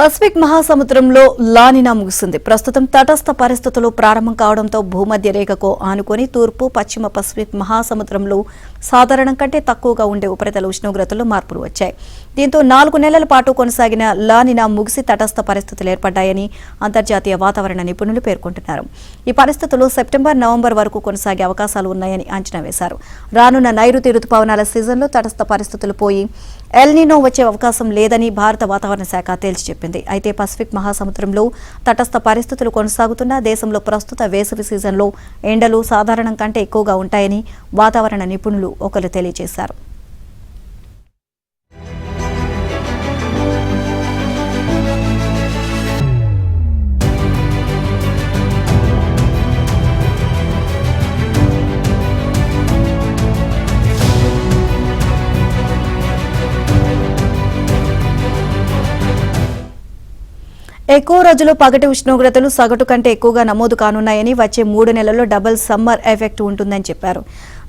Pacific మహాసముద్రంలో La Niña ముగిసింది. ప్రస్తుతం తటస్థ పరిస్థితులు ప్రారంభం కావడంతో భూమధ్య రేఖకు ఆనుకొని తూర్పు పశ్చిమ పసిఫిక్ మహాసముద్రంలో సాధారణం కంటే తక్కువగా ఉండే ఉపరితల ఉష్ణోగ్రతల్లో మార్పులు వచ్చాయి. దీంతో 4 నెలల పాటు కొనసాగిన లానినా ముగిసి తటస్థ పరిస్థితులు ఏర్పడ్డాయని అంతర్జాతీయ వాతావరణ నిపుణులు పేర్కొంటున్నారు. ఈ పరిస్థితులు సెప్టెంబర్, నవంబర్ వరకు కొనసాగే అవకాశాలు ఉన్నాయని అంచనా వేశారు. రానున్న నైరుతి రుతుపవనాల సీజన్లో తటస్థ పరిస్థితులు పోయి ఎల్ నినో వచ్చే అవకాశం లేదని భారత వాతావరణ శాఖ తేల్చి చెప్పింది. అయితే పసిఫిక్ మహాసముద్రంలో తటస్థ పరిస్థితులు కొనసాగుతున్న దేశంలో ప్రస్తుత వేసవి సీజన్లో ఎండలు సాధారణం కంటే ఎక్కువగా ఉంటాయని వాతావరణ నిపుణులు ఒకరు తెలియజేశారు. ఎక్కువ రోజులు పగటి ఉష్ణోగ్రతలు సగటు కంటే ఎక్కువగా నమోదు కానున్నాయని, వచ్చే 3 నెలల్లో డబుల్ సమ్మర్ ఎఫెక్ట్ ఉంటుందని చెప్పారు.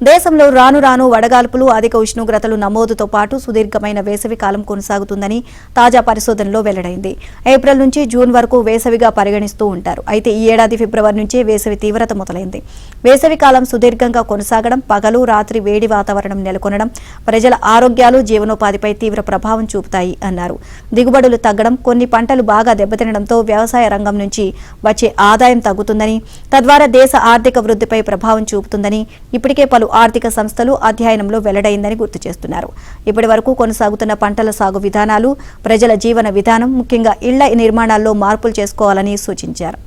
దేశంలో రాను రాను వడగాల్పులు, అధిక ఉష్ణోగ్రతలు నమోదుతో పాటు సుదీర్ఘమైన వేసవి కాలం కొనసాగుతుందని తాజా పరిశోధనలో వెల్లడైంది. ఏప్రిల్ నుంచి జూన్ వరకు వేసవిగా పరిగణిస్తూ ఉంటారు. అయితే ఈ ఏడాది ఫిబ్రవరి నుంచే వేసవి తీవ్రత మొదలైంది. వేసవి కాలం సుదీర్ఘంగా కొనసాగడం, పగలు రాత్రి వేడి వాతావరణం నెలకొనడం ప్రజల ఆరోగ్యాలు, జీవనోపాధిపై తీవ్ర ప్రభావం చూపుతాయి అన్నారు. దిగుబడులు తగ్గడం, కొన్ని పంటలు బాగా దెబ్బతినడంతో వ్యవసాయ రంగం నుంచి వచ్చే ఆదాయం తగ్గుతుందని, తద్వారా దేశ ఆర్థిక వృద్ధిపై ప్రభావం చూపుతుందని ఇప్పటికే పలు ఆర్థిక సంస్థలు అధ్యయనంలో వెల్లడైందని గుర్తు చేస్తున్నారు. ఇప్పటి వరకు కొనసాగుతున్న పంటల సాగు విధానాలు, ప్రజల జీవన విధానం, ముఖ్యంగా ఇళ్ల నిర్మాణాల్లో మార్పులు చేసుకోవాలని సూచించారు.